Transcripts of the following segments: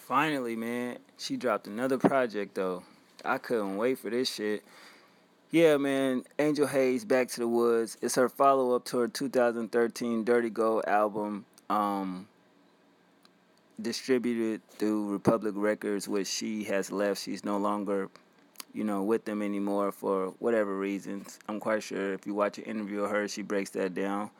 Finally, man, she dropped another project though. I couldn't wait for this shit. Yeah, man, Angel Haze, Back to the Woods. It's her follow up to her 2013 Dirty Gold album, distributed through Republic Records, which she has left. She's no longer, with them anymore for whatever reasons. I'm quite sure if you watch an interview of her, she breaks that down.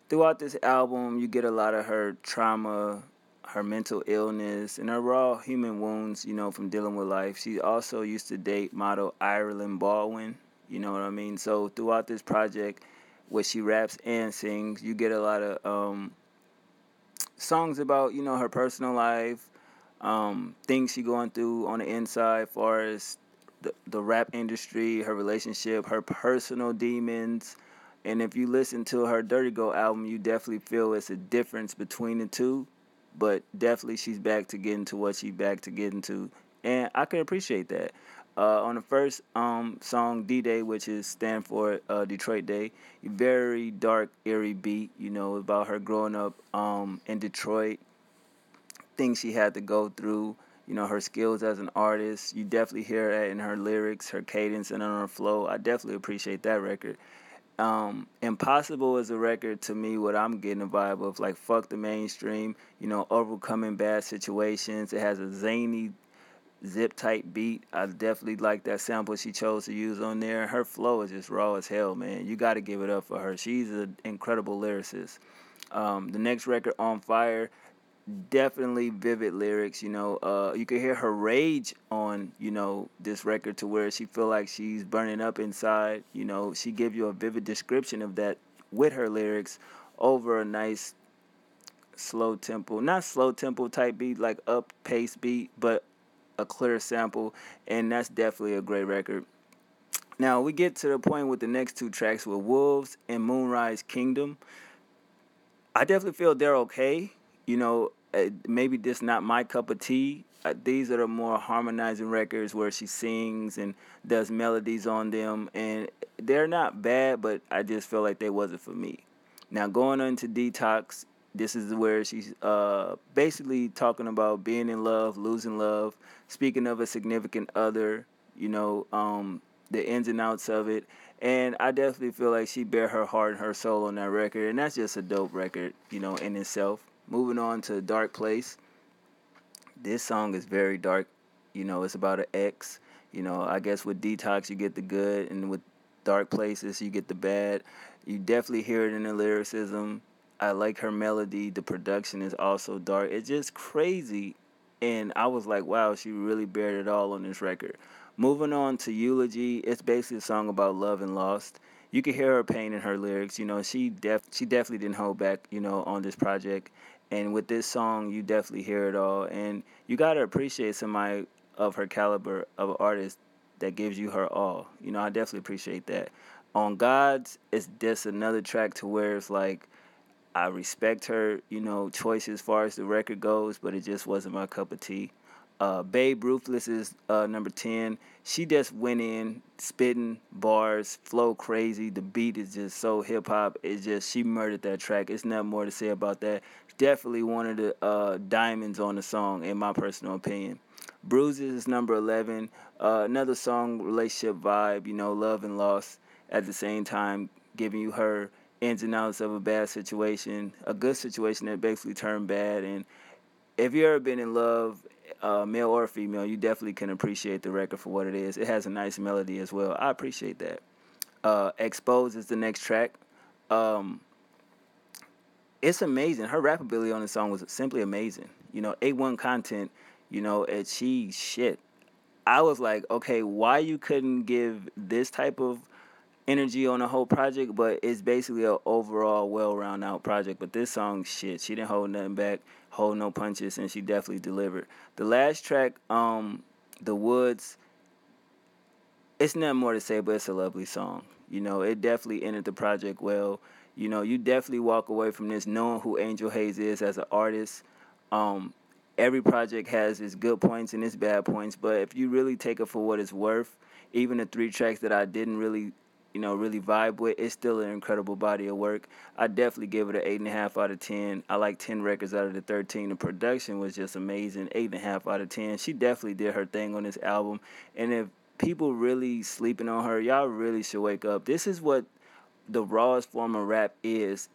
Throughout this album, you get a lot of her trauma, her mental illness, and her raw human wounds, from dealing with life. She also used to date model Ireland Baldwin, you know what I mean? So throughout this project, where she raps and sings, you get a lot of songs about, her personal life, things she going through on the inside, as far as the rap industry, her relationship, her personal demons. And if you listen to her Dirty Go album, you definitely feel it's a difference between the two. But definitely she's back to getting to what she back to getting to. And I can appreciate that. On the first song, D-Day, which is stand for Detroit Day, very dark, eerie beat, about her growing up in Detroit, things she had to go through, her skills as an artist. You definitely hear that in her lyrics, her cadence, and on her flow. I definitely appreciate that record. Impossible is a record to me what I'm getting a vibe of, like, fuck the mainstream, overcoming bad situations. It has a zany zip type beat. I definitely like that sample she chose to use on there. Her flow is just raw as hell, man. You got to give it up for her. She's an incredible lyricist. The next record, On Fire, definitely vivid lyrics. You can hear her rage on this record, to where she feel like she's burning up inside. She give you a vivid description of that with her lyrics over a nice slow tempo, not slow tempo type beat, like up pace beat, but a clear sample. And that's definitely a great record. Now we get to the point with the next two tracks, with Wolves and Moonrise Kingdom. I definitely feel they're okay. Maybe this not my cup of tea. These are the more harmonizing records where she sings and does melodies on them, and they're not bad, but I just feel like they wasn't for me. Now going on to Detox, this is where she's basically talking about being in love, losing love, speaking of a significant other, the ins and outs of it. And I definitely feel like she bare her heart and her soul on that record, and that's just a dope record, in itself. Moving on to Dark Place. This song is very dark. It's about an ex. I guess with Detox you get the good, and with Dark Places you get the bad. You definitely hear it in the lyricism. I like her melody. The production is also dark. It's just crazy. And I was like, wow, she really bared it all on this record. Moving on to Eulogy, it's basically a song about love and lost. You can hear her pain in her lyrics. She definitely didn't hold back, on this project. And with this song, you definitely hear it all. And you gotta appreciate somebody of her caliber of an artist that gives you her all. I definitely appreciate that. On Gods, it's just another track to where it's like, I respect her, choice as far as the record goes, but it just wasn't my cup of tea. Babe Ruthless is number 10. She just went in, spitting bars, flow crazy. The beat is just so hip hop. It's just, she murdered that track. It's nothing more to say about that. Definitely one of the diamonds on the song, in my personal opinion. Bruises is number 11. Another song, relationship vibe, love and loss at the same time, giving you her ins and outs of a bad situation, a good situation that basically turned bad. And if you ever been in love, male or female, you definitely can appreciate the record for what it is. It has a nice melody as well. I appreciate that. Expose is the next track. It's amazing. Her rap ability on the song was simply amazing. A1 content, and shit. I was like, okay, why you couldn't give this type of energy on the whole project? But it's basically an overall well-rounded out project. But this song, shit, she didn't hold nothing back, hold no punches, and she definitely delivered. The last track, The Woods, it's nothing more to say, but it's a lovely song. It definitely entered the project well. You definitely walk away from this knowing who Angel Haze is as an artist. Every project has its good points and its bad points, but if you really take it for what it's worth, even the three tracks that I didn't really really vibe with. It's still an incredible body of work. I definitely give it an 8.5 out of 10. I like 10 records out of the 13. The production was just amazing. 8.5 out of 10. She definitely did her thing on this album. And if people really sleeping on her, y'all really should wake up. This is what the rawest form of rap is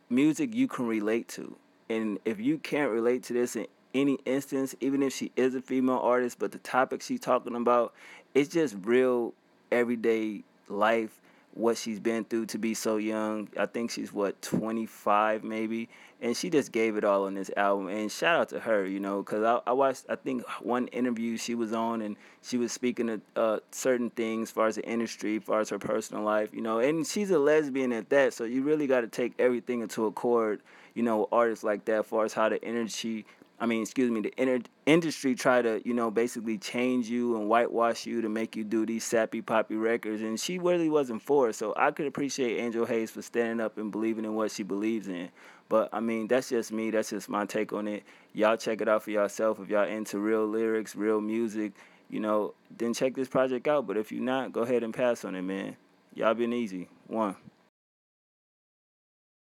music you can relate to. And if you can't relate to this in any instance, even if she is a female artist, but the topic she's talking about, it's just real everyday life, what she's been through to be so young. I think she's what, 25 maybe, and she just gave it all on this album. And shout out to her, because I watched, I think, one interview she was on, and she was speaking of certain things as far as the industry, as far as her personal life, and she's a lesbian at that, so you really got to take everything into accord, artists like that, as far as how the energy, the industry try to, basically change you and whitewash you to make you do these sappy poppy records, and she really wasn't for it. So I could appreciate Angel Hayes for standing up and believing in what she believes in. But that's just me. That's just my take on it. Y'all check it out for yourself. If y'all into real lyrics, real music, then check this project out. But if you're not, go ahead and pass on it, man. Y'all been easy. One.